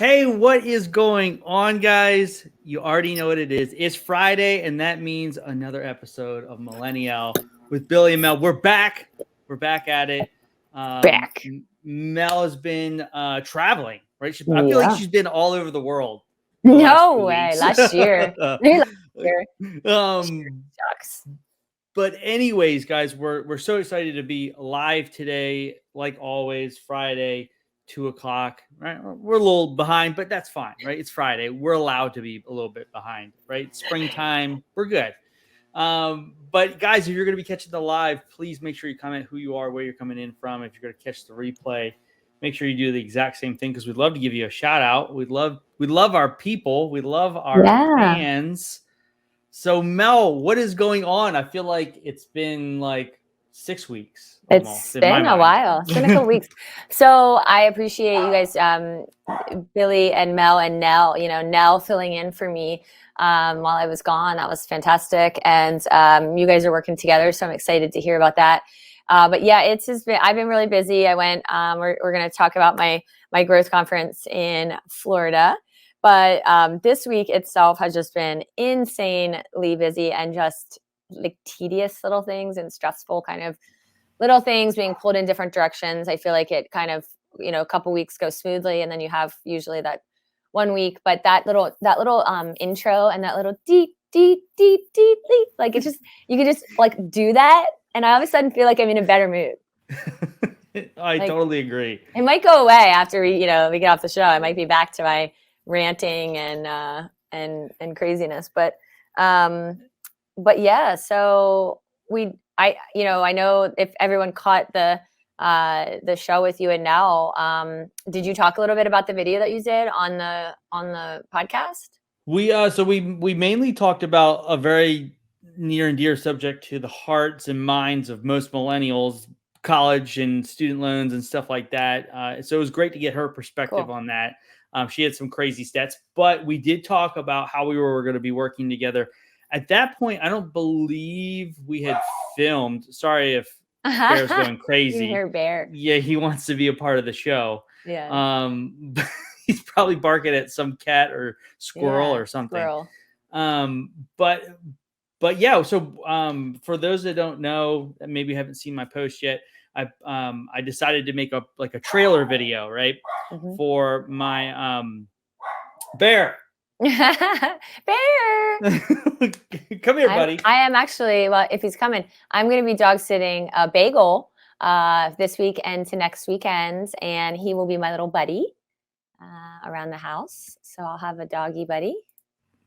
Hey, what is going on, guys? You already know what it is. It's Friday, and that means another episode of Millennial with Billy and Mel. We're back. We're back at it. Back. Mel has been traveling, right? I feel like Yeah. she's been all over the world the last No few way. weeks. Last year. Maybe last year. Shucks. But anyways, guys, we're so excited to be live today, like always, Friday, 2:00. Right, we're a little behind, but that's fine, right? It's Friday. We're allowed to be a little bit behind, right? Springtime, we're good. But guys, if you're going to be catching the live, please make sure you comment who you are, where you're coming in from. If you're going to catch the replay, make sure you do the exact same thing because we'd love to give you a shout out. We love our people. We love our fans. So Mel, what is going on? I feel like it's been like 6 weeks. It's been a while. It's been a couple weeks. So I appreciate you guys, Billy and Mel and Nell, Nell filling in for me while I was gone. That was fantastic. And you guys are working together, so I'm excited to hear about that. But yeah, I've been really busy. I went, we're going to talk about my growth conference in Florida. But this week itself has just been insanely busy and just like tedious little things and stressful kind of little things being pulled in different directions. I feel like it kind of, a couple weeks go smoothly and then you have usually that 1 week. But that little intro and that little deep, like it's just, you can just like do that. And I all of a sudden feel like I'm in a better mood. I totally agree. It might go away after we get off the show. I might be back to my ranting and craziness, but yeah, so I know if everyone caught the show with you and Nell, did you talk a little bit about the video that you did on the podcast? We mainly talked about a very near and dear subject to the hearts and minds of most millennials, college and student loans and stuff like that. So it was great to get her perspective on that. She had some crazy stats, but we did talk about how we were going to be working together. At that point, I don't believe we had filmed. Sorry if Bear's going crazy. You hear Bear. Yeah, he wants to be a part of the show. Yeah. He's probably barking at some cat or squirrel or something. But yeah, so for those that don't know, that maybe haven't seen my post yet, I decided to make a trailer video, right? Mm-hmm. For my Bear. Bear. Come here, buddy. I am actually, well, if he's coming, I'm going to be dog sitting Bagel this weekend to next weekend, and he will be my little buddy around the house. So I'll have a doggy buddy.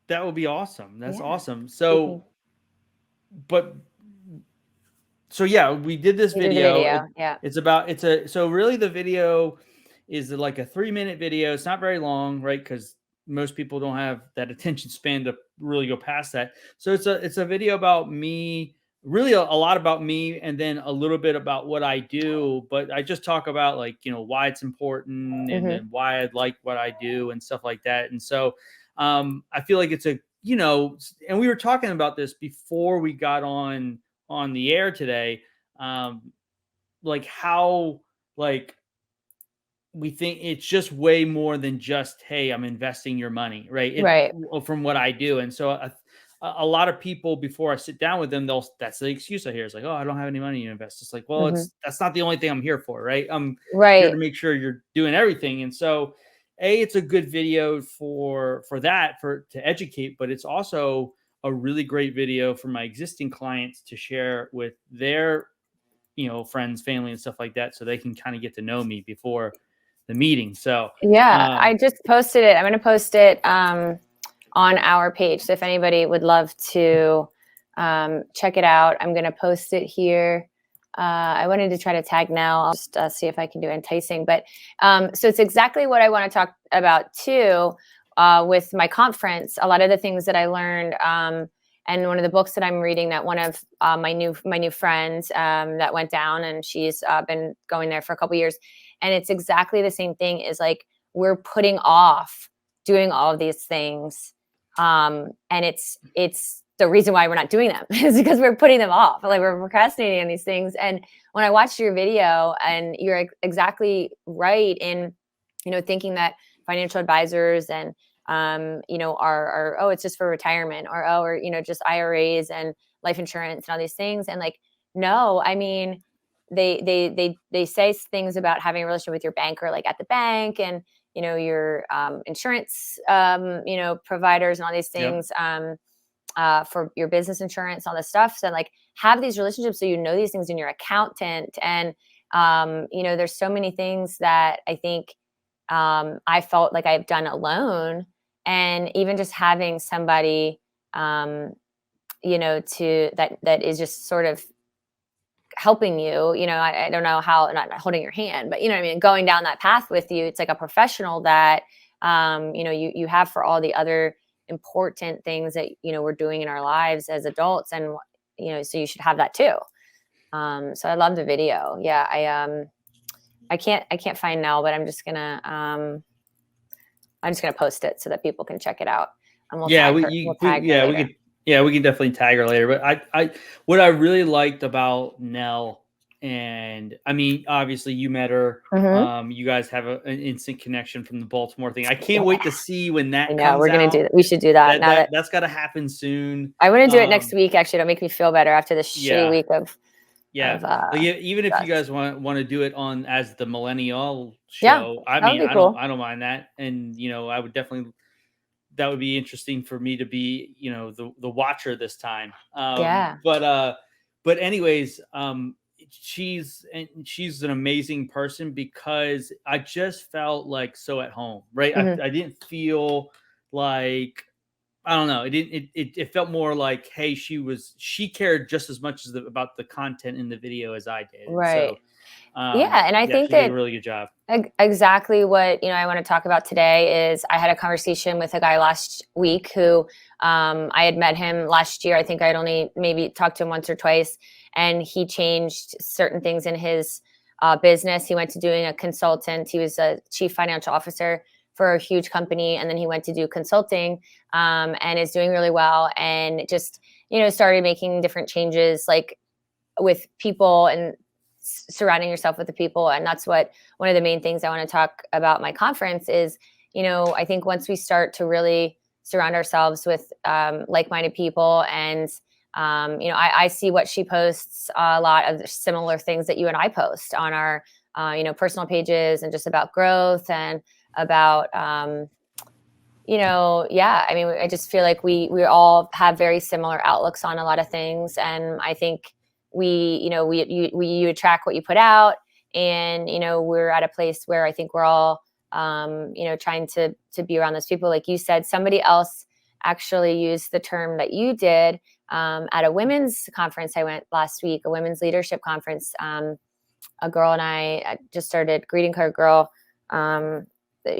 That would be awesome. That's awesome. So, So yeah, we did this video. So really the video is like a 3-minute video. It's not very long, right? Because most people don't have that attention span to really go past that. So it's a video about me, really a lot about me, and then a little bit about what I do. But I just talk about why it's important and then why I like what I do and stuff like that. And so I feel like it's and we were talking about this before we got on the air today, how we think it's just way more than just, hey, I'm investing your money, right? From what I do. And so a lot of people, before I sit down with them, that's the excuse I hear. It's like, oh, I don't have any money to invest. It's like, well, that's not the only thing I'm here for, right? I'm here to make sure you're doing everything. And so it's a good video for that, to educate, but it's also a really great video for my existing clients to share with their, friends, family, and stuff like that, so they can kind of get to know me before the meeting. So yeah, I just posted it. I'm going to post it on our page. So if anybody would love to check it out, I'm going to post it here. I wanted to try to tag Nell. I'll just see if I can do enticing. But so it's exactly what I want to talk about too with my conference. A lot of the things that I learned, and one of the books that I'm reading, that one of my new friends that went down, and she's been going there for a couple years. And it's exactly the same thing, is like we're putting off doing all of these things. And it's the reason why we're not doing them is because we're putting them off. Like we're procrastinating on these things. And when I watched your video, and you're exactly right in, thinking that financial advisors and, you know, are, oh, it's just for retirement, or, you know, just IRAs and life insurance and all these things. And like, no, I mean, they say things about having a relationship with your banker, like at the bank, and, you know, your insurance, you know, providers and all these things. Yep. For your business insurance, all this stuff. So like have these relationships so you know these things in your accountant. And you know, there's so many things that I think I felt like I've done alone. And even just having somebody you know, that is just sort of helping you, you know, I don't know how, not holding your hand, but you know what I mean, going down that path with you. It's like a professional that you know, you have for all the other important things that, you know, we're doing in our lives as adults. And you know, so you should have that too. So I love the video. Yeah, I can't find Nell, but I'm just gonna post it so that people can check it out, and we'll tag her. We'll tag her later. We can definitely tag her later. But what I really liked about Nell, and I mean, obviously you met her. Mm-hmm. You guys have an instant connection from the Baltimore thing. I can't wait to see when that I know comes we're gonna out. do that. We should do that. That's got to happen soon. I want to do it next week. Actually, it'll make me feel better after this shitty week of. Even if you guys want to do it on as the millennial show, yeah, I mean, I don't mind that. And you know, I would definitely, that would be interesting for me to be, you know, the watcher this time. But anyways, she's an amazing person because I just felt like so at home, right? Mm-hmm. I didn't feel like, I don't know. It felt more like, hey, she cared just as much about the content in the video as I did. Right. So, and I think she did a really good job. Exactly what, you know, I want to talk about today is I had a conversation with a guy last week who I had met him last year. I think I'd only maybe talked to him once or twice, and he changed certain things in his business. He went to doing a consultant. He was a chief financial officer for a huge company, and then he went to do consulting and is doing really well, and just, you know, started making different changes like with people and surrounding yourself with the people. And that's what one of the main things I want to talk about my conference is, you know, I think once we start to really surround ourselves with like-minded people, and you know, I see what she posts, a lot of similar things that you and I post on our you know, personal pages, and just about growth and about you know, yeah, I mean, I just feel like we all have very similar outlooks on a lot of things. And I think you know, you attract what you put out. And, you know, we're at a place where I think we're all, you know, trying to be around those people. Like you said, somebody else actually used the term that you did at a women's conference I went last week, a women's leadership conference. A girl and I just started, Greeting Card Girl.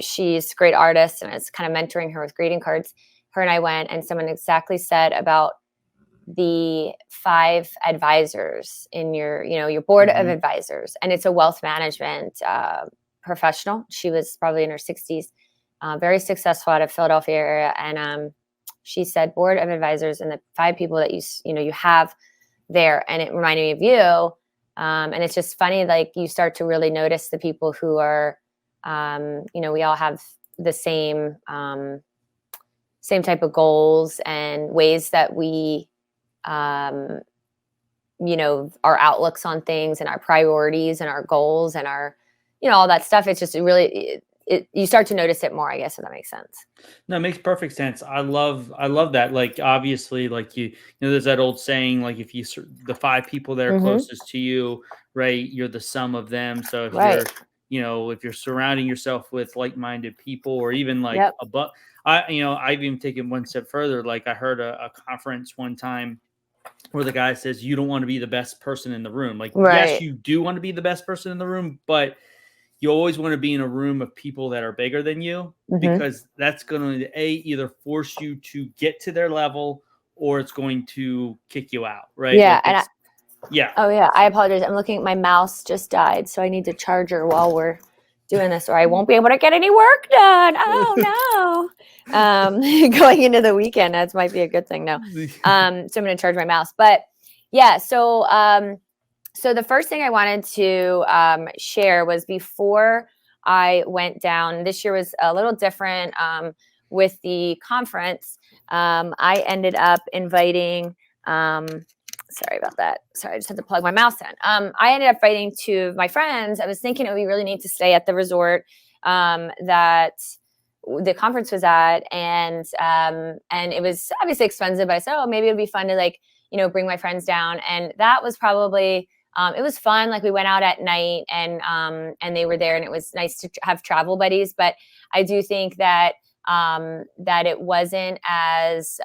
She's a great artist, and it's kind of mentoring her with greeting cards. Her and I went, and someone exactly said about the 5 advisors in your, you know, your board of advisors. And it's a wealth management professional. She was probably in her 60s, very successful out of Philadelphia area. And she said board of advisors, and the 5 people that you know, you have there. And it reminded me of you. And it's just funny, like you start to really notice the people who are, you know, we all have the same type of goals and ways that we, you know, our outlooks on things and our priorities and our goals and our, you know, all that stuff. It's just really, you start to notice it more, I guess, if that makes sense. No, it makes perfect sense. I love that. Like, obviously, like you know, there's that old saying, like if you, the 5 people that are closest to you, right, you're the sum of them. So if you're, you know, if you're surrounding yourself with like-minded people, or even like above, you know, I've even taken one step further. Like I heard a conference one time where the guy says, you don't want to be the best person in the room. Like, yes, you do want to be the best person in the room, but you always want to be in a room of people that are bigger than you, because that's going to either force you to get to their level, or it's going to kick you out. Right. Yeah. Like oh yeah. I apologize. I'm looking, my mouse just died, so I need to charge her while we're doing this, or I won't be able to get any work done. Oh no. Going into the weekend, that might be a good thing. No. So I'm going to charge my mouse, but yeah. So the first thing I wanted to share was before I went down. This year was a little different with the conference. I ended up inviting, sorry about that. Sorry, I just had to plug my mouse in. I ended up inviting two of my friends. I was thinking it would be really neat to stay at the resort that the conference was at, and it was obviously expensive, but I said, oh, maybe it'd be fun to like, bring my friends down. And that was probably, it was fun. Like we went out at night and they were there, and it was nice to have travel buddies. But I do think that that it wasn't as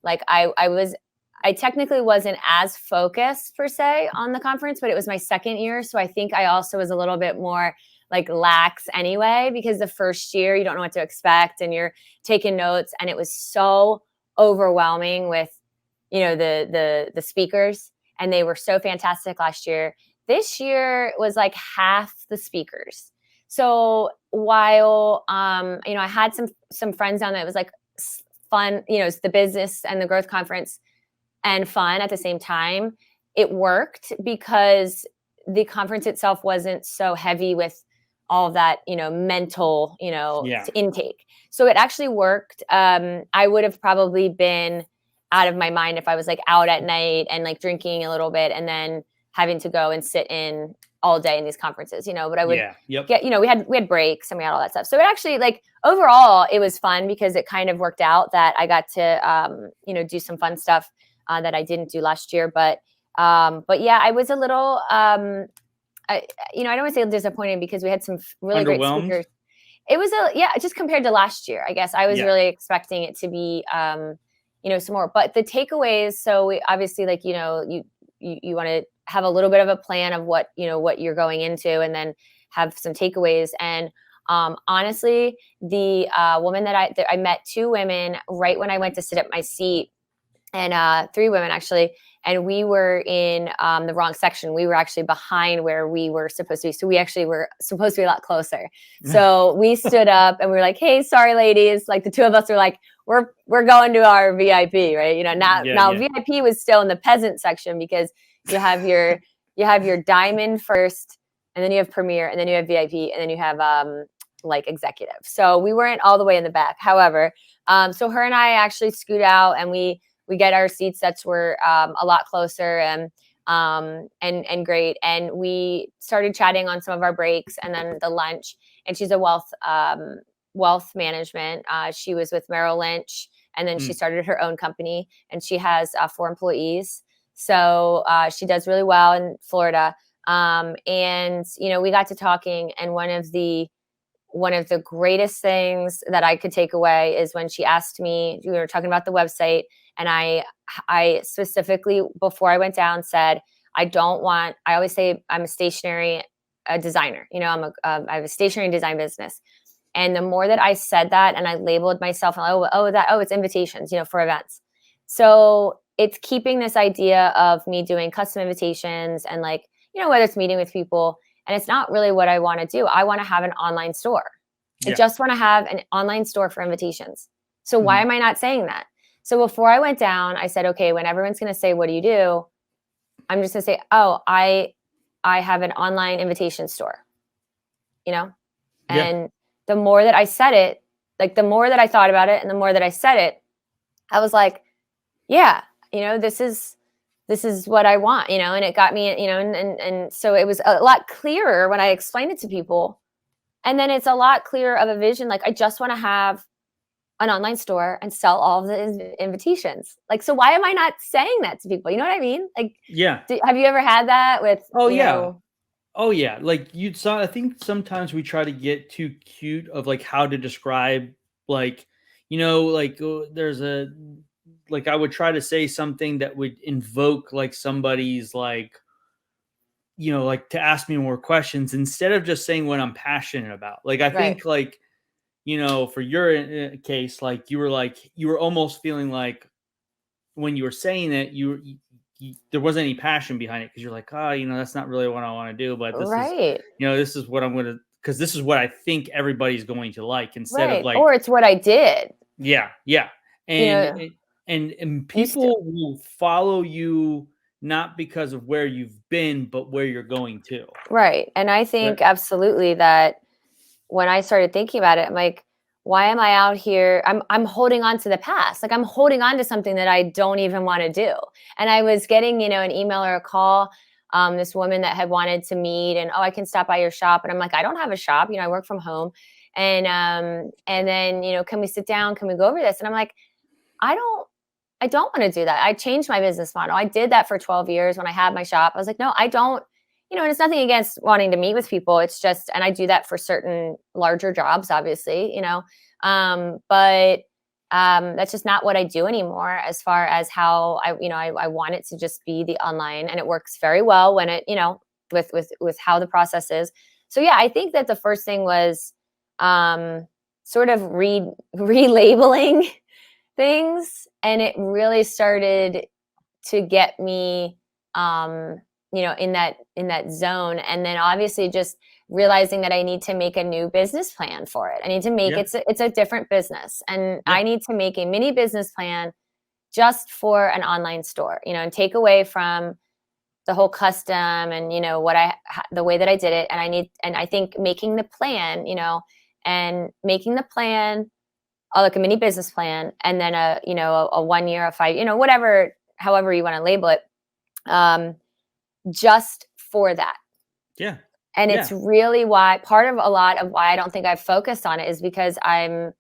like I technically wasn't as focused per se on the conference, but it was my second year. So I think I also was a little bit more like lax anyway, because the first year you don't know what to expect and you're taking notes, and it was so overwhelming with, the speakers, and they were so fantastic last year. This year was like half the speakers. So while, I had some friends down that was like fun, it's the business and the growth conference and fun at the same time. It worked because the conference itself wasn't so heavy with all of that, mental, intake. So it actually worked. I would have probably been out of my mind if I was like out at night and like drinking a little bit and then having to go and sit in all day in these conferences, but I would get, we had breaks and we had all that stuff. So it actually, like, overall it was fun because it kind of worked out that I got to, do some fun stuff that I didn't do last year. But yeah, I was a little, I don't want to say disappointed because we had some really great speakers. It was just compared to last year, I guess I was really expecting it to be, some more, but the takeaways. So we obviously, like, you want to have a little bit of a plan of what you're going into, and then have some takeaways. And honestly, the woman that I met, two women right when I went to sit at my seat, and three women actually, and we were in the wrong section. We were actually behind where we were supposed to be. So we actually were supposed to be a lot closer. So we stood up and we were like, hey, sorry, ladies. Like the two of us were like, we're going to our VIP, right? Now VIP was still in the peasant section because you have your diamond first, and then you have premier, and then you have VIP, and then you have like executive. So we weren't all the way in the back. However, so her and I actually scoot out, and we get our seats that were a lot closer and great. And we started chatting on some of our breaks and then the lunch. And she's a wealth management. She was with Merrill Lynch, and then she started her own company, and she has 4 employees. So she does really well in Florida. And, we got to talking, and one of the greatest things that I could take away is when she asked me, we were talking about the website, and I specifically, before I went down, said, I always say I'm a stationary designer. I have a stationary design business. And the more that I said that, and I labeled myself, it's invitations, for events. So it's keeping this idea of me doing custom invitations and, like, whether it's meeting with people, and it's not really what I want to do. I want to have an online store. I just want to have an online store for invitations. So why am I not saying that? So before I went down, I said, okay, when everyone's going to say, what do you do? I'm just going to say, I have an online invitation store, and the more that I said it, like the more that I thought about it and the more that I said it, I was like, yeah, this is what I want, and it got me, and so it was a lot clearer when I explained it to people. And then it's a lot clearer of a vision. Like, I just want to have an online store and sell all of the invitations. Like, so why am I not saying that to people? You know what I mean? Like, have you ever had that with, Oh yeah. Like I think sometimes we try to get too cute of like how to describe, like, there's like I would try to say something that would invoke like somebody's like, like to ask me more questions instead of just saying what I'm passionate about. Like, I think like, for your case, like you were almost feeling like when you were saying it, there wasn't any passion behind it because you're like, that's not really what I want to do, but this is, this is what I'm going to, because this is what I think everybody's going to like, instead of like, or it's what I did. Yeah. And people will follow you not because of where you've been, but where you're going to. Right. And I think absolutely that when I started thinking about it, I'm like, why am I out here? I'm holding on to the past. Like I'm holding on to something that I don't even want to do. And I was getting, an email or a call, this woman that had wanted to meet and, oh, I can stop by your shop. And I'm like, I don't have a shop, I work from home. And then, can we sit down? Can we go over this? And I'm like, I don't want to do that. I changed my business model. I did that for 12 years when I had my shop. I was like, no, I don't, and it's nothing against wanting to meet with people. It's just, and I do that for certain larger jobs, obviously, but that's just not what I do anymore as far as how I want it to just be the online, and it works very well when it, with how the process is. So yeah, I think that the first thing was sort of relabeling things, and it really started to get me in that zone. And then obviously just realizing that I need to make a new business plan for it. I need to make it's a different business, and I need to make a mini business plan just for an online store, and take away from the whole custom and the way that I did it. And I think making the plan, and making the plan like a mini business plan, and then a 1 year, a 5, whatever, however you want to label it, just for that. Yeah. And it's really why part of a lot of why I don't think I've focused on it is because I'm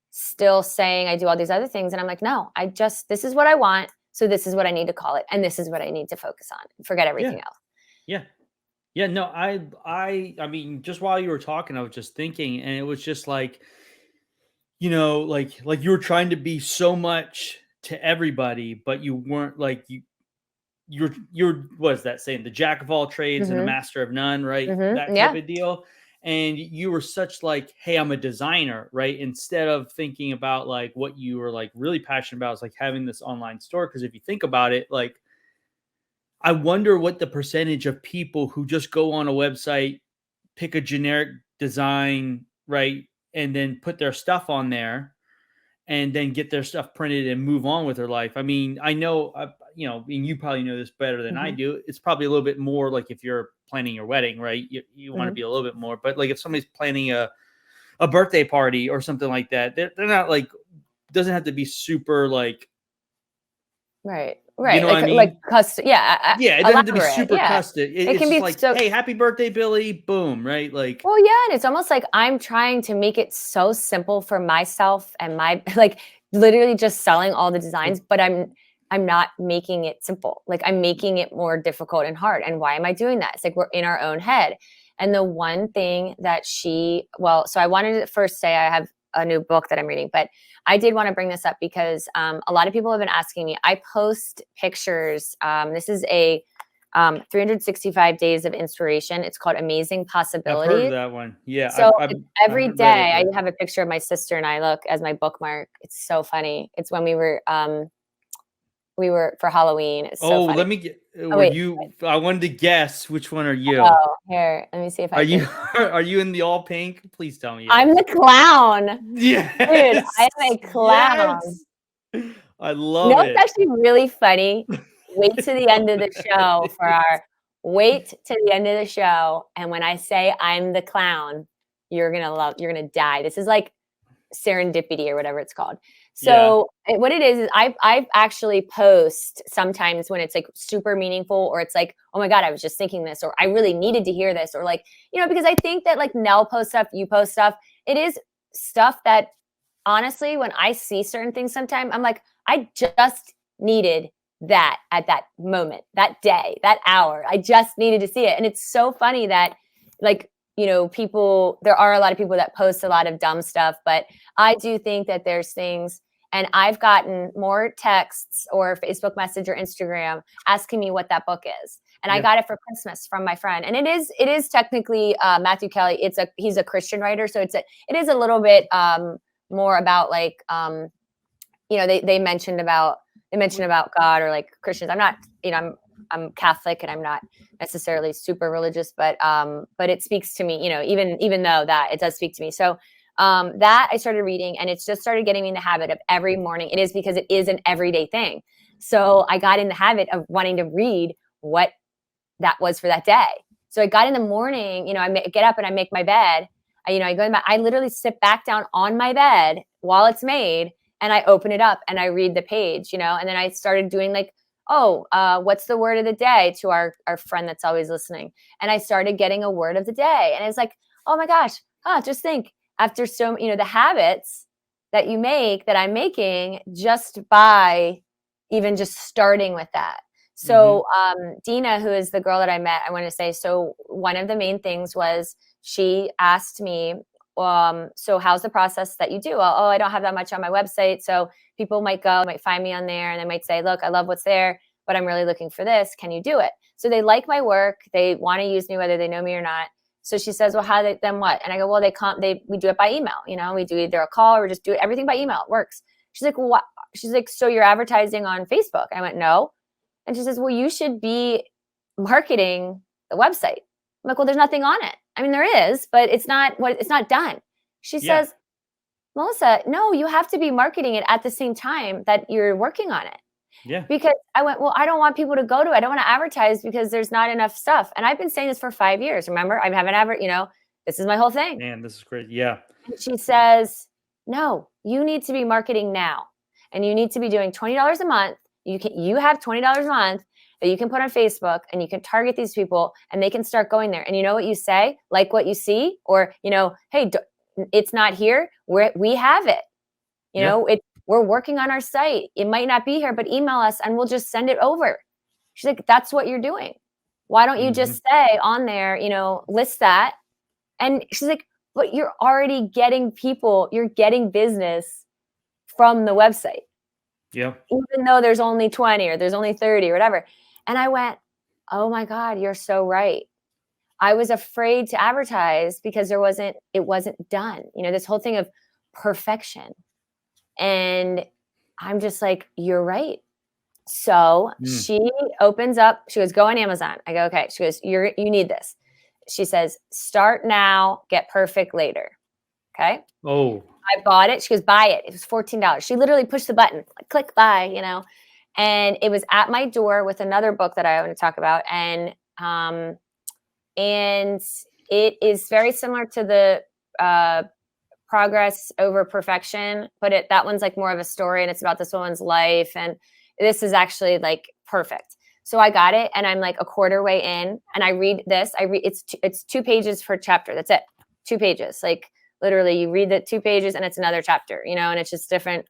still saying I do all these other things. And I'm like, no, this is what I want. So this is what I need to call it. And this is what I need to focus on. Forget everything else. Yeah. Yeah. No, I mean, just while you were talking, I was just thinking, and it was just like, like you were trying to be so much to everybody, but you weren't like you're what is that saying? The jack of all trades and a master of none, right? That type of deal. And you were such like, hey, I'm a designer, right? Instead of thinking about like what you were like really passionate about is like having this online store. Because if you think about it, like I wonder what the percentage of people who just go on a website, pick a generic design, right? And then put their stuff on there and then get their stuff printed and move on with their life. I mean, I know, and you probably know this better than I do. It's probably a little bit more like if you're planning your wedding, right? You want to be a little bit more, but like if somebody's planning a birthday party or something like that, they're not like, doesn't have to be super like, right. You know like, what I mean? Like custom. Yeah. Yeah. It doesn't have to be super custom. It's can just be like, hey, happy birthday, Billy. Boom. Right. Like, well, yeah. And it's almost like I'm trying to make it so simple for myself and like literally just selling all the designs, but I'm not making it simple. Like I'm making it more difficult and hard. And why am I doing that? It's like we're in our own head. And the one thing that so I wanted to first say I have a new book that I'm reading, but I did want to bring this up because a lot of people have been asking me. I post pictures. This is a 365 days of inspiration. It's called Amazing Possibilities. I've heard of that one. Yeah. So every day I have a picture of my sister and I look as my bookmark. It's so funny. It's when we were for Halloween. It's so funny. Let me get. I wanted to guess which one are you? Oh, here. Let me see if I can. Are you in the all pink? Please tell me. Yes. I'm the clown. Yeah, dude, I'm a clown. Yes. I love it. It's actually really funny. Wait to the end of the show wait to the end of the show. And when I say I'm the clown, you're gonna die. This is like serendipity or whatever it's called. So what it is I actually post sometimes when it's like super meaningful, or it's like, oh my God, I was just thinking this, or I really needed to hear this, or like, because I think that like Nell posts stuff, you post stuff. It is stuff that honestly, when I see certain things sometime, I'm like, I just needed that at that moment, that day, that hour. I just needed to see it. And it's so funny that like, there are a lot of people that post a lot of dumb stuff, but I do think that there's things, and I've gotten more texts or Facebook Message or Instagram asking me what that book is. And I got it for Christmas from my friend. And it is technically Matthew Kelly. He's a Christian writer. So it is a little bit more about like, they mentioned about God or like Christians. I'm not, I'm Catholic and I'm not necessarily super religious, but it speaks to me, even though that it does speak to me. So that I started reading, and it's just started getting me in the habit of every morning. It is because it is an everyday thing. So I got in the habit of wanting to read what that was for that day. So I got in the morning, I get up and I make my bed. I go in I literally sit back down on my bed while it's made, and I open it up and I read the page, and then I started doing like, what's the word of the day to our friend that's always listening. And I started getting a word of the day. And it's like, oh my gosh, just think after the habits that you make that I'm making just by even just starting with that. So Dina, who is the girl that I met, I want to say, so one of the main things was she asked me, so how's the process that you do? Well, I don't have that much on my website. So people might find me on there and they might say, look, I love what's there, but I'm really looking for this. Can you do it? So they like my work. They want to use me, whether they know me or not. So she says, well, then what? And I go, well, we do it by email. We do either a call or just do everything by email. It works. She's like, well, what? She's like, so you're advertising on Facebook? I went, no. And she says, well, you should be marketing the website. I'm like, well, there's nothing on it. I mean, there is, but it's not done. She says, Melissa, no, you have to be marketing it at the same time that you're working on it. Yeah. Because I went, well, I don't want people to go to it. I don't want to advertise because there's not enough stuff. And I've been saying this for 5 years. Remember, I haven't ever, this is my whole thing. Man, this is crazy. Yeah. And she says, no, you need to be marketing now. And you need to be doing $20 a month. You have $20 a month that you can put on Facebook and you can target these people and they can start going there. And you know what you say, like what you see, or, hey, it's not here. We have it. We're working on our site. It might not be here, but email us and we'll just send it over. She's like, that's what you're doing. Why don't you just say on there, list that? And she's like, but you're already getting people, you're getting business from the website. Yeah. Even though there's only 20 or there's only 30 or whatever. And I went, oh my God, you're so right. I was afraid to advertise because it wasn't done. This whole thing of perfection. And I'm just like, you're right. So she opens up, she goes, go on Amazon. I go, okay. She goes, you need this. She says, start now, get perfect later. Okay. Oh, I bought it. She goes, buy it. It was $14. She literally pushed the button, like, click buy, and it was at my door with another book that I want to talk about. And it is very similar to the Progress Over Perfection, but that one's like more of a story and it's about this woman's life. And this is actually like perfect. So I got it and I'm like a quarter way in and I read this. It's 2 pages per chapter. That's it. 2 pages. Like literally you read the 2 pages and it's another chapter, and it's just different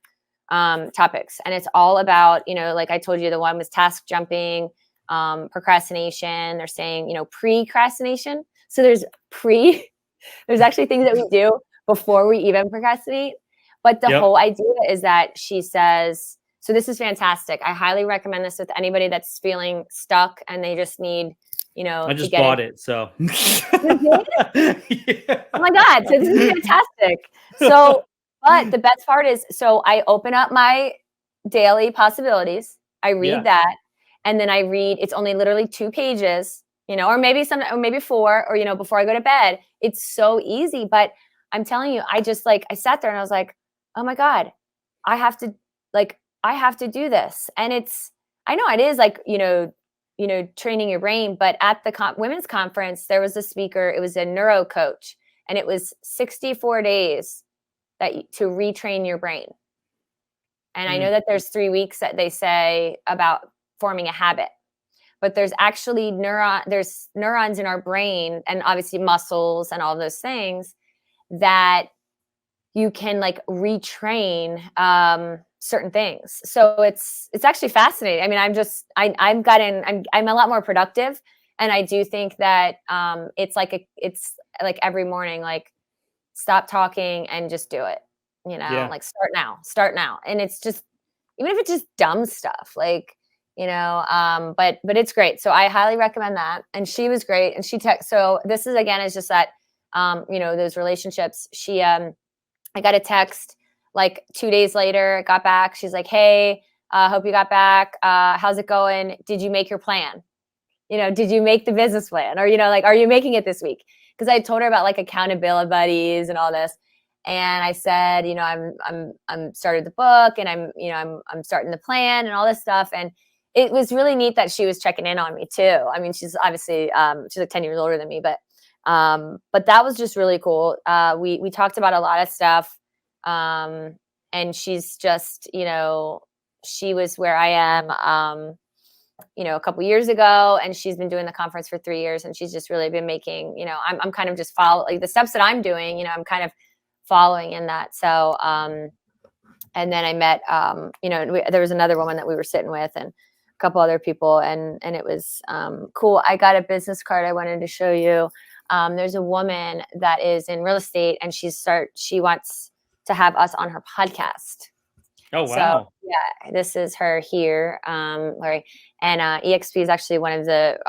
topics. And it's all about, like I told you, the one was task jumping, procrastination. They're saying, precrastination. So there's actually things that we do before we even procrastinate. But the whole idea is that she says, so this is fantastic. I highly recommend this with anybody that's feeling stuck and they just need, I just bought it. So. Yeah. Oh my God. So this is fantastic. So, but the best part is, so I open up my daily possibilities. I read that. And then I read, it's only literally 2 pages, or maybe 4, or, before I go to bed. It's so easy. But I'm telling you, I just I sat there and I was like, oh my God, I have to do this. And I know it is training your brain, but at the women's conference, there was a speaker, it was a neuro coach, and it was 64 days to retrain your brain. And I know that there's 3 weeks that they say about forming a habit, but there's actually neurons in our brain and obviously muscles and all those things that you can retrain certain things. So it's actually fascinating. I mean, I'm a lot more productive. And I do think that it's like every morning, stop talking and just do it, start now. And it's just, even if it's just dumb stuff, but it's great. So I highly recommend that. And she was great. And so this is, again, is just that, those relationships. I got a text 2 days later, got back. She's like, hey, hope you got back. How's it going? Did you make your plan? Did you make the business plan? Or, are you making it this week? Because I told her about accountability buddies and all this. And I said, I'm started the book and I'm starting the plan and all this stuff. And it was really neat that she was checking in on me too. I mean, she's obviously, she's 10 years older than me, but But that was just really cool. We talked about a lot of stuff. And she's just, she was where I am, a couple years ago, and she's been doing the conference for 3 years, and she's just really been making, I'm kind of just like the steps that I'm doing, I'm kind of following in that. So, and then I met, there was another woman that we were sitting with and a couple other people, and it was cool. I got a business card I wanted to show you. There's a woman that is in real estate, and she wants to have us on her podcast. Oh, wow. So yeah, this is her here, Larry. And EXP is actually one of the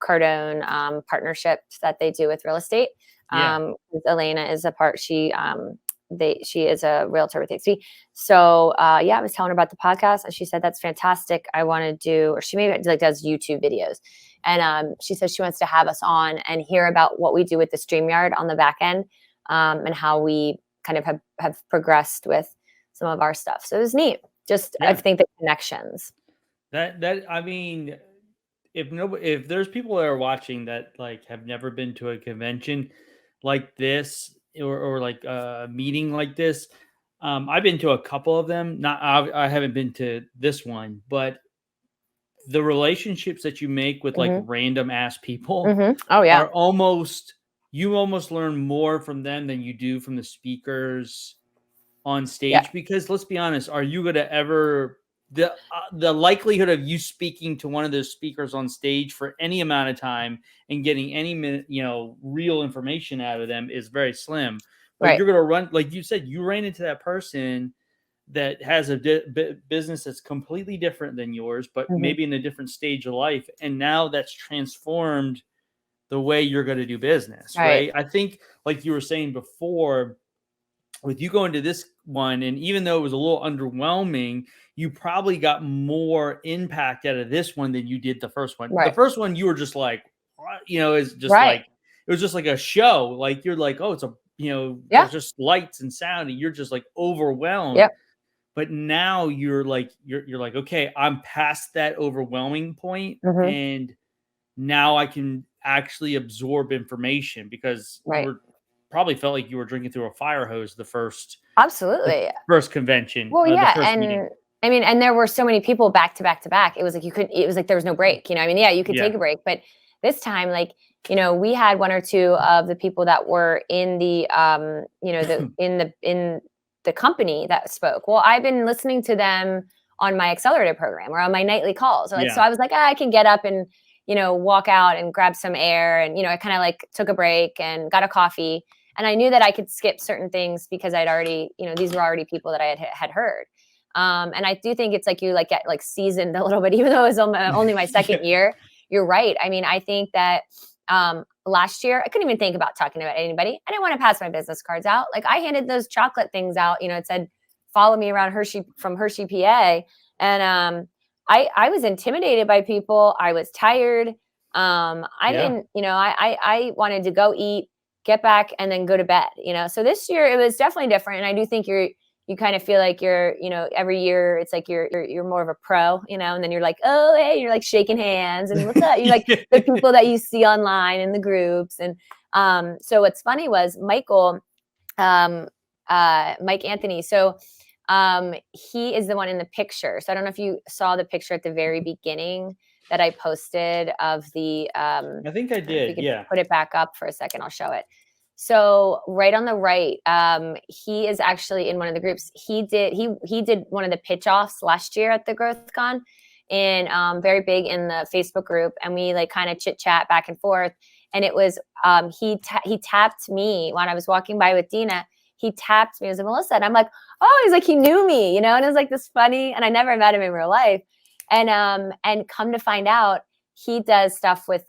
Cardone partnerships that they do with real estate. Elena is a part. She is a realtor with EXP. So I was telling her about the podcast, and she said that's fantastic. I want to do, or she maybe does YouTube videos, and she says she wants to have us on and hear about what we do with the StreamYard on the back end, and how we kind of have progressed with some of our stuff. So it was neat. I think the connections. I mean, if there's people that are watching that like have never been to a convention like this or like a meeting like this, I've been to a couple of them. I haven't been to this one, but the relationships that you make with like random ass people Oh yeah, are you almost learn more from them than you do from the speakers on stage, because let's be honest, are you going to ever the likelihood of you speaking to one of those speakers on stage for any amount of time and getting any real information out of them is very slim. But you're going to run, like you said, you ran into that person that has a business that's completely different than yours, but maybe in a different stage of life, and now that's transformed the way you're going to do business, right? I think, like you were saying before, with you going to this one, and even though it was a little underwhelming, you probably got more impact out of this one than you did the first one. The first one, you were just like, it's just like, it was just like a show. Like, you're like, oh, it's there's just lights and sound, and you're just like overwhelmed. But now you're like, okay, I'm past that overwhelming point, and now I can actually absorb information, because you were probably felt like you were drinking through a fire hose the first convention. Well, the first and meeting. I mean, and there were so many people back to back to back. It was like it was like there was no break. I mean, you could take a break, but this time, like, we had one or two of the people that were in the in the company that spoke. Well, I've been listening to them on my accelerator program or on my nightly calls. So I was like, I can get up and walk out and grab some air, and I kind of like took a break and got a coffee. And I knew that I could skip certain things because I'd already, these were already people that I had heard. And I do think it's like you like get like seasoned a little bit, even though it was only my second year. You're right. I mean, I think that last year, I couldn't even think about talking about anybody. I didn't want to pass my business cards out. Like, I handed those chocolate things out, it said, follow me around from Hershey, PA. And I was intimidated by people. I was tired. I didn't, I wanted to go eat, get back, and then go to bed, So this year it was definitely different. And I do think you kind of feel like you're, every year it's like you're more of a pro, and then you're like, oh, hey, you're like shaking hands and what's up? You're like the people that you see online in the groups. And so what's funny was Mike Anthony. So he is the one in the picture. So I don't know if you saw the picture at the very beginning that I posted of the I think I did. Yeah. Put it back up for a second. I'll show it. So right on the right, he is actually in one of the groups. He did one of the pitch offs last year at the GrowthCon, and very big in the Facebook group. And we like kind of chit chat back and forth. And it was he tapped me when I was walking by with Dina. He tapped me as a Melissa, and I'm like, oh, he's like, he knew me, And it was like this funny, and I never met him in real life. And come to find out, he does stuff with,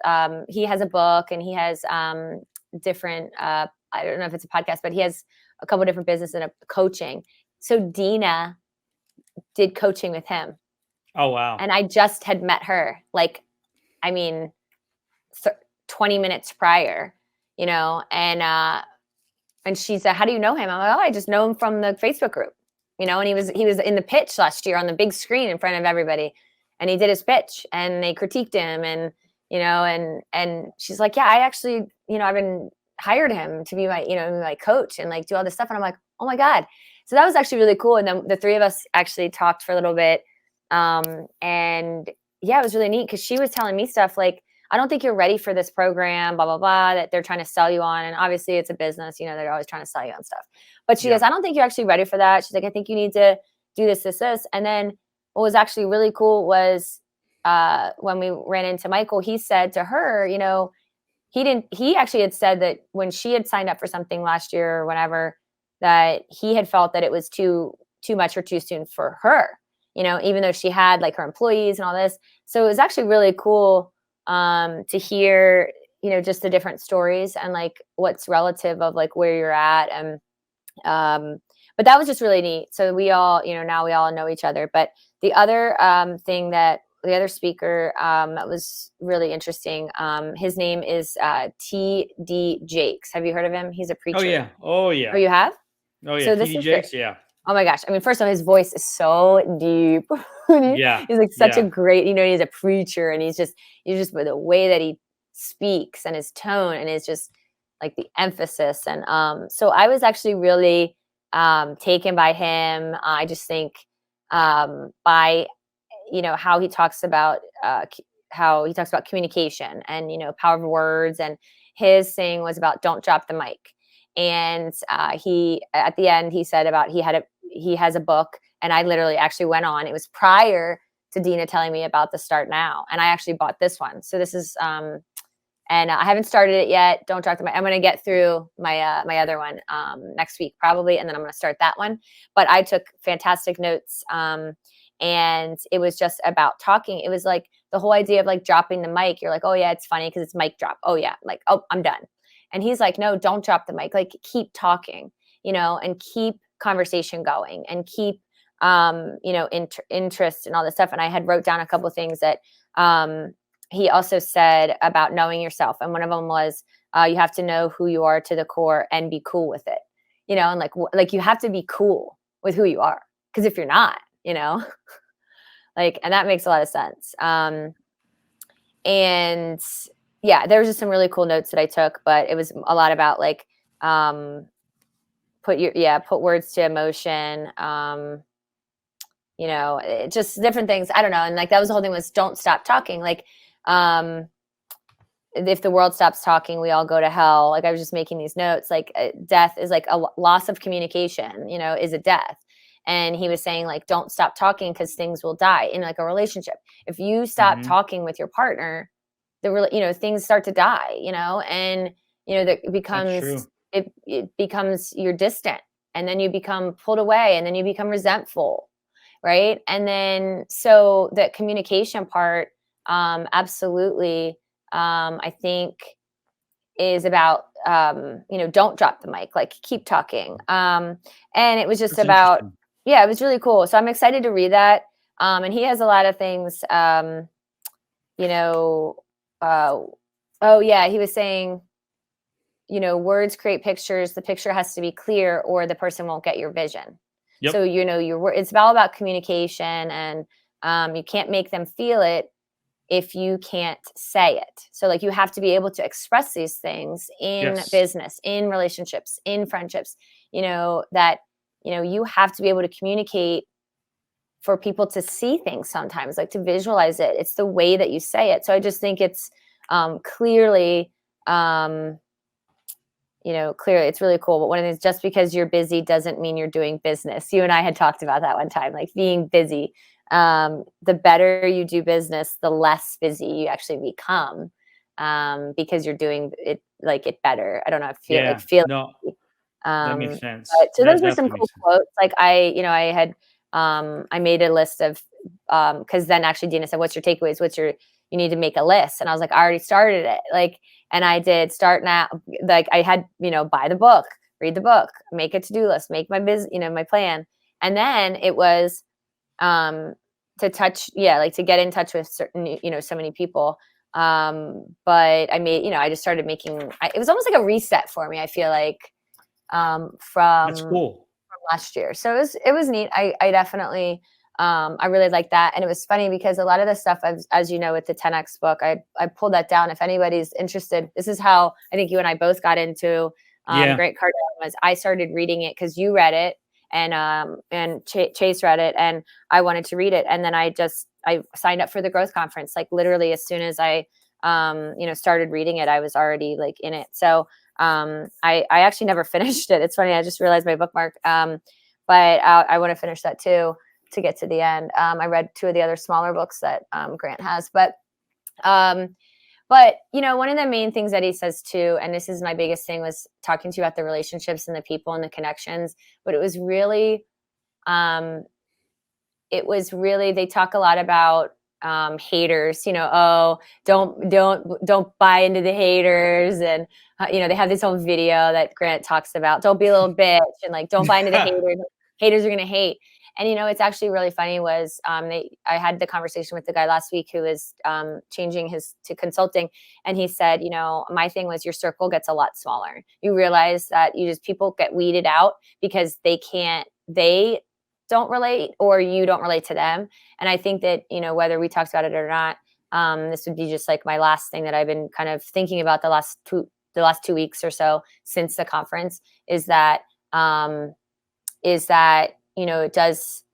he has a book, and he has different, I don't know if it's a podcast, but he has a couple different businesses and a coaching. So Dina did coaching with him. Oh, wow. And I just had met her, like, I mean, 20 minutes prior, and she said, how do you know him? I'm like, oh, I just know him from the Facebook group, and he was in the pitch last year on the big screen in front of everybody. And he did his pitch, and they critiqued him, and and she's like, yeah, I actually, I've been hired him to be my, my coach and like do all this stuff. And I'm like, oh my God. So that was actually really cool. And then the three of us actually talked for a little bit. And yeah, it was really neat because she was telling me stuff like, I don't think you're ready for this program, blah, blah, blah, that they're trying to sell you on. And obviously it's a business, they're always trying to sell you on stuff. But she goes, I don't think you're actually ready for that. She's like, I think you need to do this, this, this. And then what was actually really cool was when we ran into Michael, he said to her, he actually had said that when she had signed up for something last year or whenever, that he had felt that it was too much or too soon for her, even though she had like her employees and all this. So it was actually really cool to hear, just the different stories and like what's relative of like where you're at. And but that was just really neat. So we all, now we all know each other. But the other thing that the other speaker that was really interesting, his name is T.D. Jakes. Have you heard of him? He's a preacher. Oh yeah. Oh, you have? Oh yeah. So T.D. Jakes. Yeah. Oh my gosh. I mean, first of all, his voice is so deep. Yeah. He's like such a great, he's a preacher, and he's just the way that he speaks and his tone and is just like the emphasis. And so I was actually really taken by him. I just think by how he talks about communication and power of words, and his thing was about don't drop the mic. And he at the end he said about he has a book, and I literally actually went on. It was prior to Dina telling me about the Start Now, and I actually bought this one. So this is and I haven't started it yet. Don't drop the mic. I'm going to get through my my other one next week probably, and then I'm going to start that one. But I took fantastic notes. And it was just about talking. It was like the whole idea of like dropping the mic. You're like, oh yeah, it's funny because it's mic drop. Oh yeah, like, oh, I'm done. And he's like, no, don't drop the mic. Like keep talking, and keep conversation going, and keep, interest and all this stuff. And I had wrote down a couple of things that he also said about knowing yourself. And one of them was you have to know who you are to the core and be cool with it, and like you have to be cool with who you are. Because if you're not, like, and that makes a lot of sense. And yeah, there was just some really cool notes that I took, but it was a lot about like, put words to emotion, just different things. I don't know. And like, that was the whole thing was don't stop talking. Like, if the world stops talking, we all go to hell. Like I was just making these notes, like death is like a loss of communication, is a death. And he was saying like, don't stop talking because things will die in like a relationship. If you stop talking with your partner, things start to die, and, that it becomes you're distant, and then you become pulled away, and then you become resentful. Right. And then, so the communication part, absolutely, I think is about, don't drop the mic, like keep talking. And it was just That's about, yeah, it was really cool. So I'm excited to read that. And he has a lot of things, oh yeah, he was saying, words create pictures. The picture has to be clear or the person won't get your vision. Yep. So, it's all about communication, and you can't make them feel it if you can't say it. So like you have to be able to express these things in business, in relationships, in friendships, that, you have to be able to communicate for people to see things sometimes, like to visualize it. It's the way that you say it. So I just think it's clearly, clearly it's really cool. But one of the things, just because you're busy doesn't mean you're doing business. You and I had talked about that one time, like being busy. The better you do business, the less busy you actually become, because you're doing it better. I don't know. That makes sense. So those were some cool quotes. Like I had, I made a list of, cause then actually Dina said, what's your takeaways? You need to make a list. And I was like, I already started it. Like, and I did start now. Like I had, buy the book, read the book, make a to-do list, make my my plan. And then it was, to get in touch with certain, so many people. But I made, I just started making, it was almost like a reset for me. I feel like, that's cool. From last year. So it was neat. I definitely, I really like that. And it was funny because a lot of the stuff, as you know, with the 10X book, I pulled that down. If anybody's interested, this is how I think you and I both got into Grant Cardone. Was I started reading it because you read it and Chase read it, and I wanted to read it. And then I signed up for the Growth Conference. Like literally as soon as I started reading it, I was already like in it. So I actually never finished it. It's funny. I just realized my bookmark. But I want to finish that too, to get to the end. I read 2 of the other smaller books that Grant has, but one of the main things that he says too, and this is my biggest thing, was talking to you about the relationships and the people and the connections. But it was really, they talk a lot about haters, don't buy into the haters. And, they have this whole video that Grant talks about, don't be a little bitch, and like, don't buy into the haters. Haters are going to hate. And, it's actually really funny was I had the conversation with the guy last week who is changing to consulting. And he said, my thing was your circle gets a lot smaller. You realize that people get weeded out because they don't relate, or you don't relate to them. And I think that, whether we talked about it or not, this would be just like my last thing that I've been kind of thinking about the last 2 weeks or so since the conference is that it does,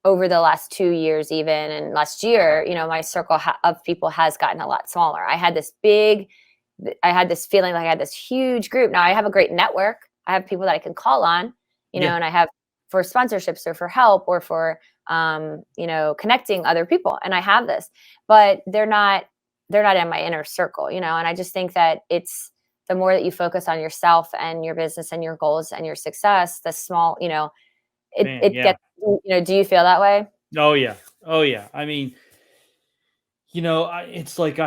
over the last 2 years, even, and last year, my circle of people has gotten a lot smaller. I had this feeling like I had this huge group. Now I have a great network. I have people that I can call on, and I have for sponsorships or for help or for, connecting other people. And I have this, but they're not in my inner circle, and I just think that it's the more that you focus on yourself and your business and your goals and your success, the small, it gets, do you feel that way? Oh yeah. I mean, it's like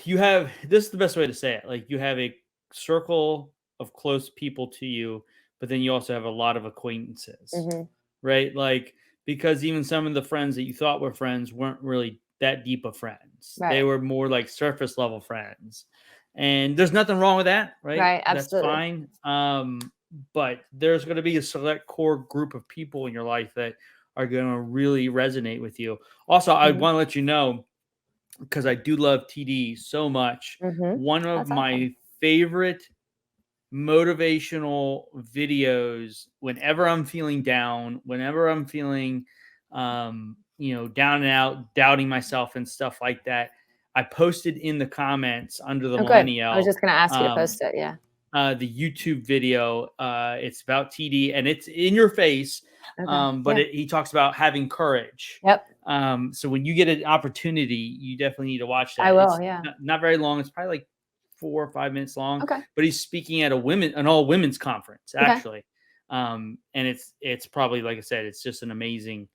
you have, this is the best way to say it. Like you have a circle of close people to you, but then you also have a lot of acquaintances, Mm-hmm. right? Like, because even some of the friends that you thought were friends weren't really that deep of friends. Right. They were more like surface level friends. And there's nothing wrong with that, right? Right. That's Absolutely. fine. But there's going to be a select core group of people in your life that are going to really resonate with you. Also, I Mm-hmm. want to let you know, because I do love TD so much. Mm-hmm. One of That's my awesome. favorite motivational videos, whenever I'm feeling down, whenever I'm feeling, down and out, doubting myself and stuff like that, I posted in the comments under the Oh, good. I was millennial, just going to ask you to post it. Yeah. the YouTube video. It's about TD and it's in your face. Okay. But Yeah. he talks about having courage. Yep. So when you get an opportunity, you definitely need to watch that. I will. It's Yeah. not very long. It's probably like 4 or 5 minutes long, Okay. but he's speaking at an all women's conference actually. And it's probably, like I said, it's just an amazing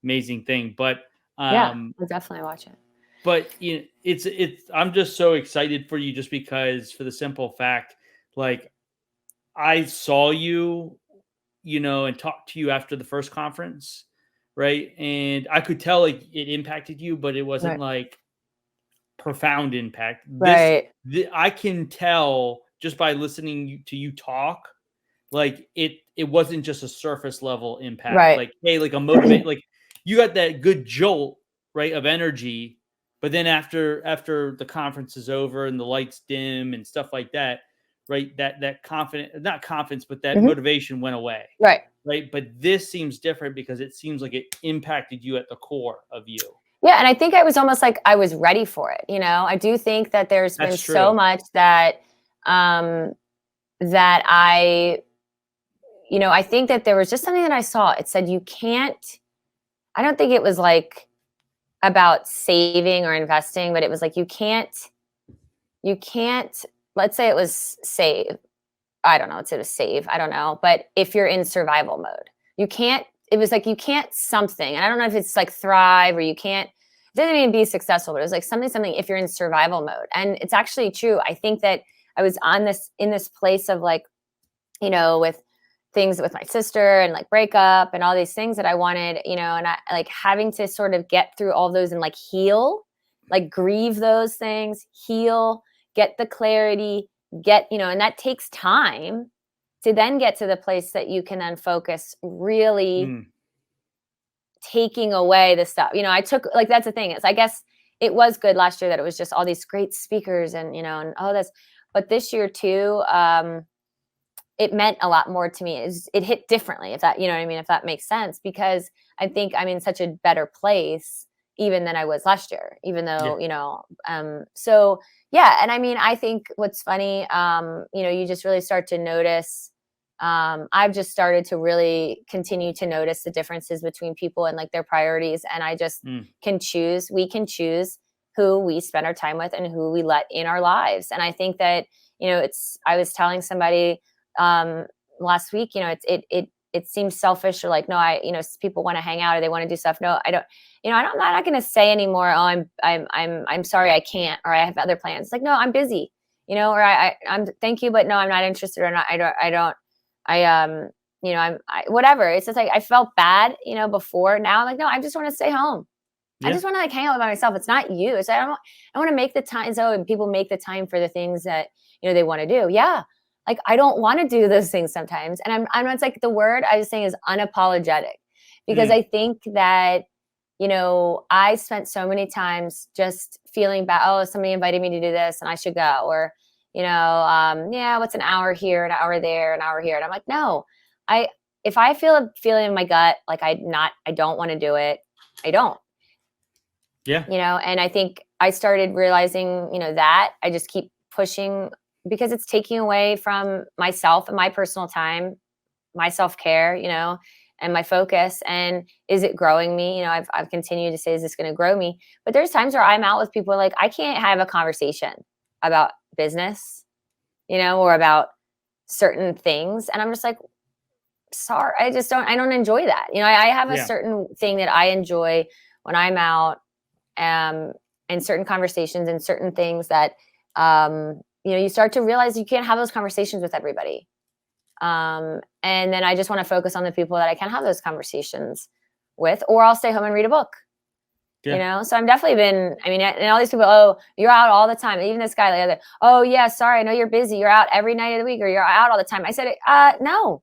thing. But Yeah. I'll definitely watch it. but it's I'm just so excited for you, just because, for the simple fact, like, I saw you, and talked to you after the first conference, right? And I could tell like it impacted you, but it wasn't Right. like profound impact. Right. I can tell just by listening to you talk, like it wasn't just a surface level impact. Right. Like, hey, like a motivate, like you got that good jolt, right, of energy, but then after the conference is over and the lights dim and stuff like that, right, that not confidence, but that Mm-hmm. motivation went away. Right. Right. But this seems different because it seems like it impacted you at the core of you. Yeah. And I think I was almost like I was ready for it. I do think that there's been so much that that I think that there was just something that I saw. It said I don't think it was like about saving or investing, but it was like you can't, let's say it was save. I don't know, it was save. I don't know. But if you're in survival mode, it was like you can't something. And I don't know if it's like thrive or you can't, it doesn't even be successful, but it was like something if you're in survival mode. And it's actually true. I think that I was in this place of like, with things with my sister and like breakup and all these things that I wanted, and I like having to sort of get through all those and like heal, like grieve those things, heal, get the clarity, and that takes time to then get to the place that you can then focus really taking away the stuff. I took, like, that's the thing is, I guess it was good last year that it was just all these great speakers and, and all this. But this year too, it meant a lot more to me. It hit differently, if that, you know what I mean, if that makes sense, because I think I'm in such a better place even than I was last year, even though, so yeah. And I mean, I think what's funny, you just really start to notice, I've just started to really continue to notice the differences between people and like their priorities. And I just we can choose who we spend our time with and who we let in our lives. And I think that, I was telling somebody, last week, it seems selfish, or like, no, people want to hang out or they want to do stuff. No, I don't, I'm not going to say anymore, oh, I'm sorry, I can't, or I have other plans. It's like, no, I'm busy, or I'm thank you, but no, I'm not interested, or not. Whatever. It's just like, I felt bad, before. Now I'm like, no, I just want to stay home. Yeah. I just want to like hang out by myself. It's not you. It's I want to make the time. So, and people make the time for the things that, they want to do. Yeah. Like, I don't want to do those things sometimes. And I'm it's like the word I was saying is unapologetic, because I think that, I spent so many times just feeling bad. Oh, somebody invited me to do this and I should go. Or, yeah, what's an hour here, an hour there, an hour here. And I'm like, no, if I feel a feeling in my gut, like I don't want to do it, I don't. Yeah. And I think I started realizing, that I just keep pushing, because it's taking away from myself and my personal time, my self-care, and my focus. And is it growing me? I've continued to say, is this going to grow me? But there's times where I'm out with people, like, I can't have a conversation about business, or about certain things. And I'm just like, sorry, I don't enjoy that. I have a certain thing that I enjoy when I'm out, and certain conversations and certain things that, you start to realize you can't have those conversations with everybody. And then I just want to focus on the people that I can have those conversations with, or I'll stay home and read a book. So I'm definitely been, and all these people, oh, you're out all the time. Even this guy, the other, oh yeah, sorry, I know you're busy. You're out every night of the week, or you're out all the time. I said, no.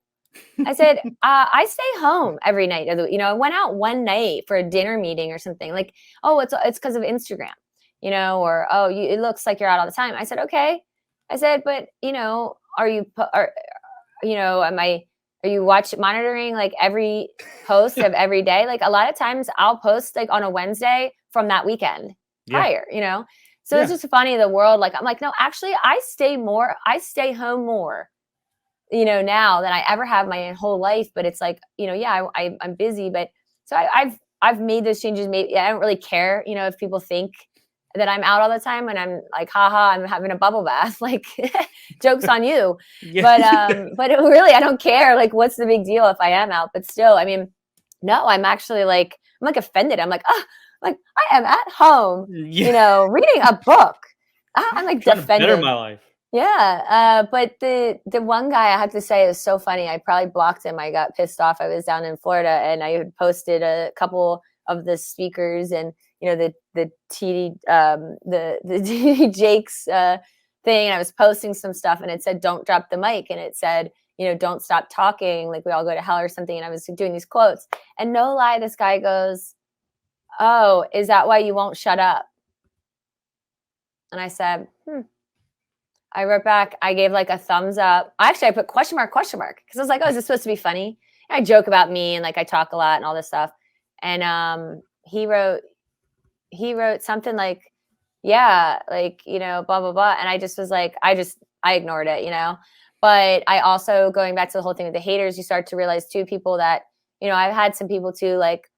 I said, I stay home every night of the week. I went out one night for a dinner meeting or something, like, oh, it's because of Instagram, or, oh, it looks like you're out all the time. I said, okay. I said, but, are you monitoring like every post of every day? Like, a lot of times I'll post like on a Wednesday from that weekend prior, so it's just funny, the world. Like, I'm like, no, actually I stay home more, now than I ever have my whole life. But it's like, I'm busy, but so I've made those changes. Maybe I don't really care, if people think that I'm out all the time, and I'm like, haha, I'm having a bubble bath, like, joke's on you. But really, I don't care. Like, what's the big deal if I am out? But still, no, I'm actually like, I'm like offended. I'm like, like, I am at home, reading a book. I'm like defending. Better my life. Yeah. But the one guy, I have to say, is so funny. I probably blocked him. I got pissed off. I was down in Florida, and I had posted a couple of the speakers, and the TD the TD Jakes thing, and I was posting some stuff, and it said, don't drop the mic, and it said, don't stop talking, like we all go to hell or something. And I was doing these quotes, and no lie, this guy goes, oh, is that why you won't shut up? And I said, I wrote back, I gave like a thumbs up. Actually, I put question mark, because I was like, oh, is this supposed to be funny? And I joke about me, and like I talk a lot and all this stuff. And he wrote something like, yeah, like, blah, blah, blah. And I just was like, I ignored it, But I also, going back to the whole thing with the haters, you start to realize too, people that, I've had some people too, like,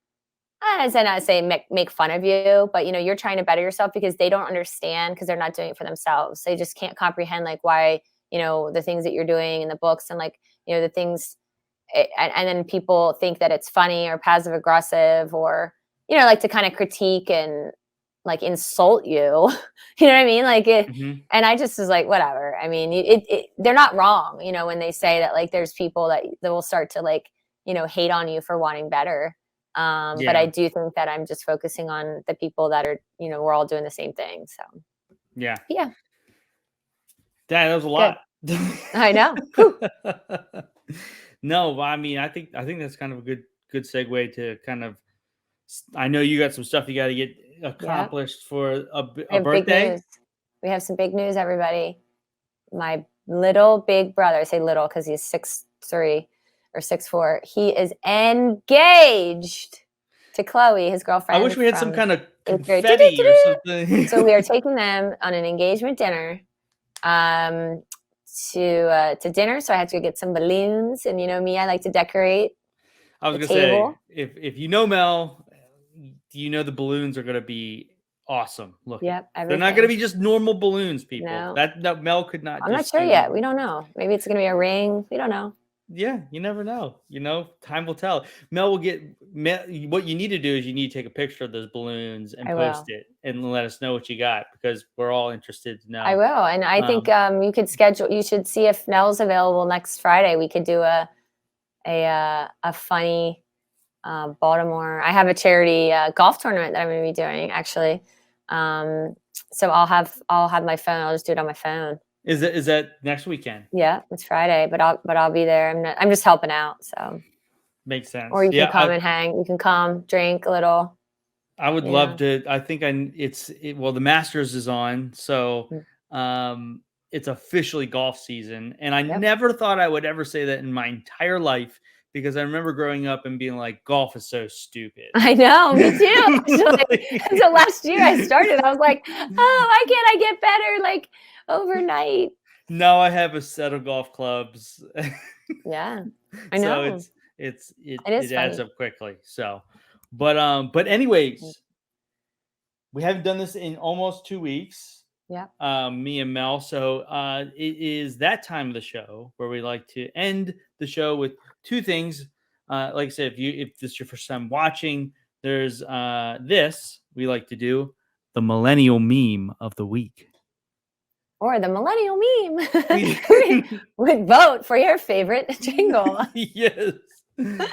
I said not to say make fun of you, but you're trying to better yourself, because they don't understand, because they're not doing it for themselves. They just can't comprehend like why, the things that you're doing in the books, and like, the things, and then people think that it's funny or passive aggressive, or, like to kind of critique and like insult you. You know what I mean? Like it, and I just was like, whatever. They're not wrong, when they say that, like, there's people that will start to like, hate on you for wanting better. But I do think that I'm just focusing on the people that are, we're all doing the same thing. So yeah. That was a lot. I know. No, I think that's kind of a good segue to kind of I know you got some stuff you got to get accomplished for We a have big birthday. news. We have some big news, everybody. My little big brother, I say little because he's 6'3" or 6'4", he is engaged to Chloe, his girlfriend. I wish we had some kind of 8th grade. confetti or something. So we are taking them on an engagement dinner to dinner. So I have to go get some balloons, and you know me, I like to decorate. I was the gonna table. say, if you know Mel, you know the balloons are gonna be awesome looking. Yep, they're not gonna be just normal balloons, people. No. That Mel could not. I'm not sure yet. We don't know. Maybe it's gonna be a ring. We don't know. Yeah, you never know. You know, time will tell. Mel will get. What you need to do is you need to take a picture of those balloons and post it, and let us know what you got, because we're all interested to know. I will, and I think you could schedule. You should see if Nell's available next Friday. We could do a funny Baltimore. I have a charity golf tournament that I'm going to be doing, actually. So I'll have my phone. I'll just do it on my phone. Is that next weekend? Yeah, it's Friday, but I'll be there. I'm just helping out, so makes sense. Or you can come and hang. You can come, drink a little. I would love to. I think well, the Masters is on, so it's officially golf season, and I never thought I would ever say that in my entire life, because I remember growing up and being like, golf is so stupid. I know, me too. Actually. So last year I started, I was like, oh, why can't I get better like overnight? Now I have a set of golf clubs. Yeah, I know. So it adds up quickly. So, but anyways, we haven't done this in almost 2 weeks. Yeah. Me and Mel. So it is that time of the show where we like to end the show with two things. Like I said, if this is your first time watching, there's this we like to do, the millennial meme of the week. Or the millennial meme. Would vote for your favorite jingle. Yes. But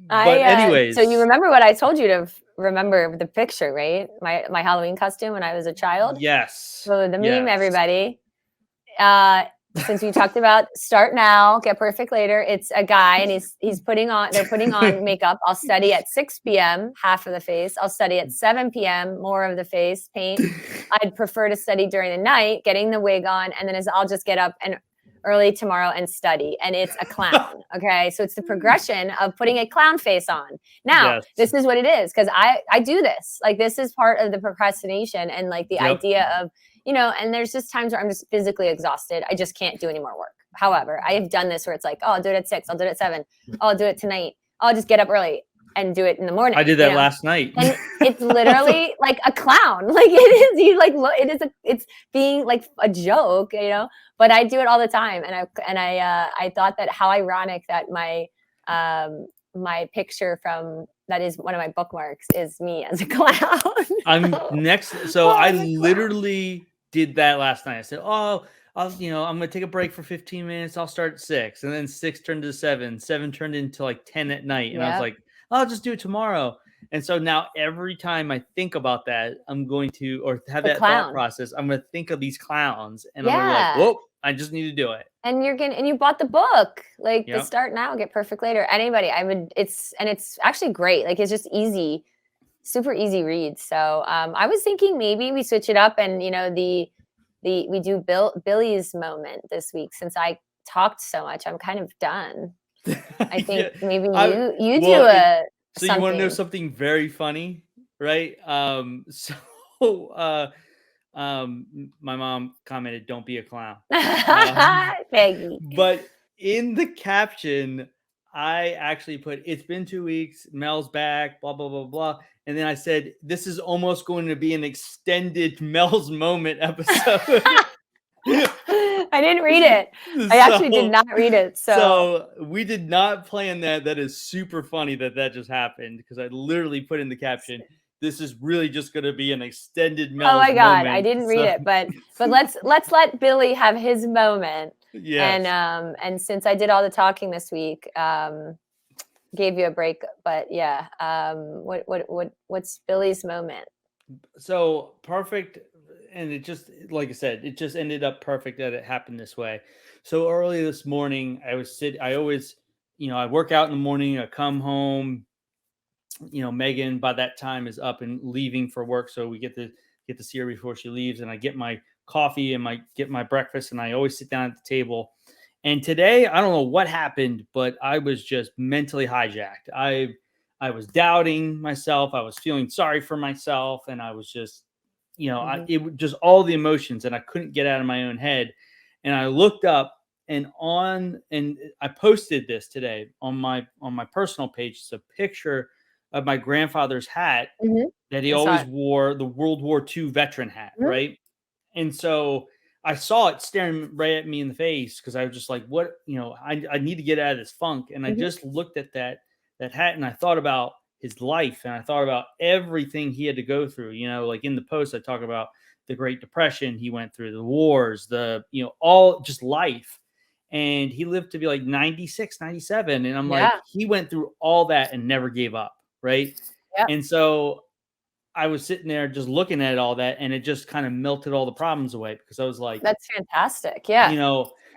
anyways, so you remember what I told you to remember the picture, right? My Halloween costume when I was a child. Yes. So the meme, everybody. Since we talked about start now, get perfect later. It's a guy and they're putting on makeup. I'll study at 6 p.m., half of the face. I'll study at 7 p.m., more of the face paint. I'd prefer to study during the night, getting the wig on, and then I'll just get up and early tomorrow and study. And it's a clown. Okay. So it's the progression of putting a clown face on. Now, This is what it is, because I do this. Like, this is part of the procrastination and like the idea of, and there's just times where I'm just physically exhausted. I just can't do any more work. However, I have done this where it's like, oh, I'll do it at 6. I'll do it at 7. Oh, I'll do it tonight. I'll just get up early and do it in the morning. I did that last night. And it's literally like a clown. Like, it is, it's being like a joke, but I do it all the time. And I thought that how ironic that my picture that is one of my bookmarks is me as a clown. I'm next. So I literally did that last night. I said, oh, I'm going to take a break for 15 minutes. I'll start at 6. And then 6 turned to 7. 7 turned into like 10 at night. And I was like, I'll just do it tomorrow. And so now every time I think about that, I'm going to, or have that thought process, I'm going to think of these clowns, and I'm going to be like, whoa, I just need to do it. And you bought the book, like the start now, get perfect later. Anybody, it's actually great. Like, it's just easy, super easy read. So I was thinking maybe we switch it up and, we do Billy's moment this week. Since I talked so much, I'm kind of done. I think maybe you do a So you want to know something very funny, right? My mom commented, "Don't be a clown." Peggy. But in the caption, I actually put, "It's been 2 weeks. Mel's back. Blah blah blah blah." And then I said, "This is almost going to be an extended Mel's moment episode." I didn't read it. I actually did not read it. So we did not plan that. That is super funny that just happened, because I literally put in the caption, this is really just going to be an extended Mel's moment. Oh my God, I didn't read it, but let's let Billy have his moment. Yeah. And since I did all the talking this week, gave you a break, but yeah. What's Billy's moment? So perfect. And it just, like I said, it just ended up perfect that it happened this way. So early this morning, I always, I work out in the morning, I come home, Megan by that time is up and leaving for work, so we get to see her before she leaves, and I get my coffee and get my breakfast, and I always sit down at the table. And today, I don't know what happened, but I was just mentally hijacked. I was doubting myself. I was feeling sorry for myself, and I was just, it was just all the emotions, and I couldn't get out of my own head. And I looked up, and I posted this today on my personal page. It's a picture of my grandfather's hat that he I saw always it. wore, the World War II veteran hat, Mhm. right? And so I saw it staring right at me in the face because I was just like, what, I need to get out of this funk. And I Mhm. just looked at that hat, and I thought about his life, and I thought about everything he had to go through. Like in the post, I talk about the Great Depression he went through, the wars, all just life. And he lived to be like 96, 97. And I'm like, Yeah. he went through all that and never gave up. Right. Yep. And so I was sitting there just looking at all that, and it just kind of melted all the problems away because I was like, That's fantastic. Yeah.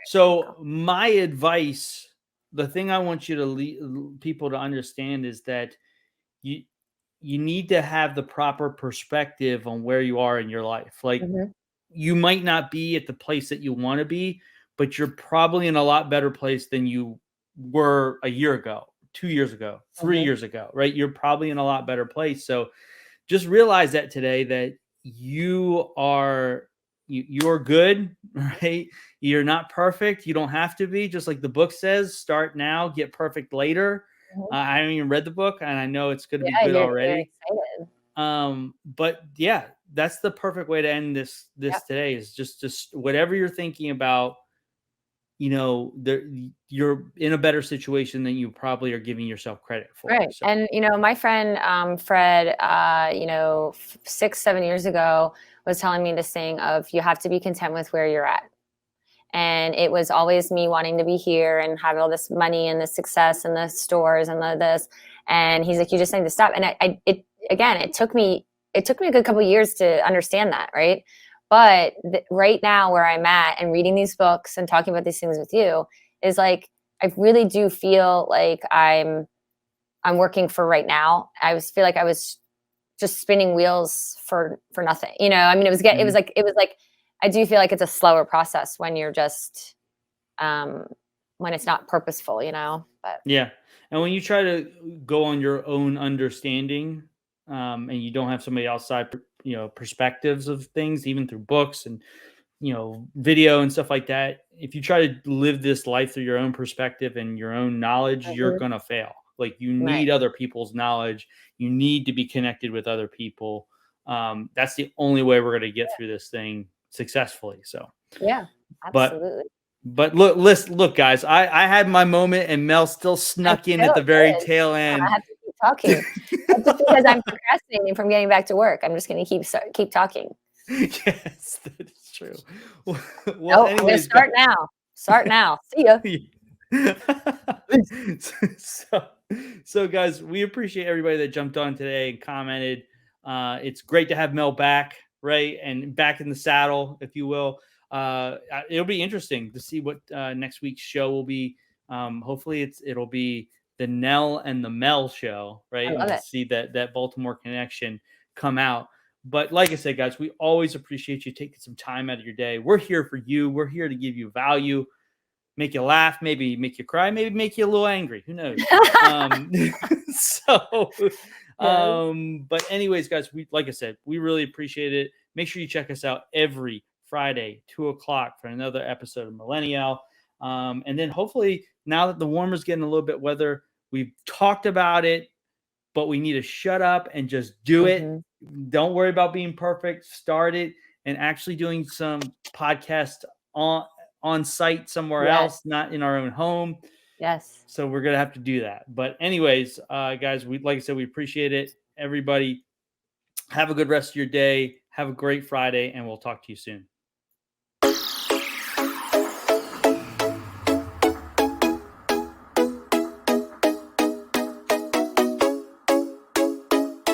so my advice, the thing I want you to people to understand is that you you need to have the proper perspective on where you are in your life. Like, Mhm. you might not be at the place that you want to be, but you're probably in a lot better place than you were a year ago, 2 years ago, three Mhm. years ago, right? You're probably in a lot better place. So just realize that today, that you're good, right? You're not perfect. You don't have to be. Just like the book says, start now, get perfect later. Mhm. I haven't even read the book, and I know it's going to be Yeah, good you're already. excited. But yeah, that's the perfect way to end this Yep. today, is just whatever you're thinking about, there, you're in a better situation than you probably are giving yourself credit for. Right. So And my friend Fred, 6, 7 years ago was telling me this thing of you have to be content with where you're at. And it was always me wanting to be here and have all this money and the success and the stores and the this. And he's like, you just need to stop. And it took me a good couple of years to understand that, right? But right now, where I'm at and reading these books and talking about these things with you is like I really do feel like I'm working for right now. Feel like I was just spinning wheels for nothing. I mean, mhm. it was like I do feel like it's a slower process when you're just um when it's not purposeful, But Yeah. And when you try to go on your own understanding, and you don't have somebody outside, perspectives of things, even through books and, video and stuff like that, if you try to live this life through your own perspective and your own knowledge, you're Mhm. going to fail. Like, you Right. need other people's knowledge. You need to be connected with other people. That's the only way we're going to get through this thing successfully. So, Yeah, but absolutely. look, guys. I had my moment, and Mel still I snuck in feel at the very good. tail Yeah, I end. have to keep talking. That's just because I'm procrastinating from getting back to work. I'm just going to keep talking. Yes, that is true. Well, No, I'm going to anyways, guys. start now. Start now. See ya. Peace. so, so guys, we appreciate everybody that jumped on today and commented. It's great to have Mel back, right, and back in the saddle, if you will. It'll be interesting to see what next week's show will be. Hopefully, it'll be the Nell and the Mel show, I right, and love we'll it. see that Baltimore connection come out. But like I said, guys, we always appreciate you taking some time out of your day. We're here for you. We're here to give you value, make you laugh, maybe make you cry, maybe make you a little angry. Who knows? Um, so, Yes. but anyways, guys, like I said, we really appreciate it. Make sure you check us out every Friday, 2 o'clock, for another episode of Millennial. And then hopefully, now that the warmer's getting a little bit weather, we've talked about it, but we need to shut up and just do it. Mhm. Don't worry about being perfect. Start it, and actually doing some podcast on on site somewhere Yes. else, not in our own home. Yes. So we're gonna have to do that. But anyways, guys, we like I said, we appreciate it. Everybody, have a good rest of your day. Have a great Friday, and we'll talk to you soon.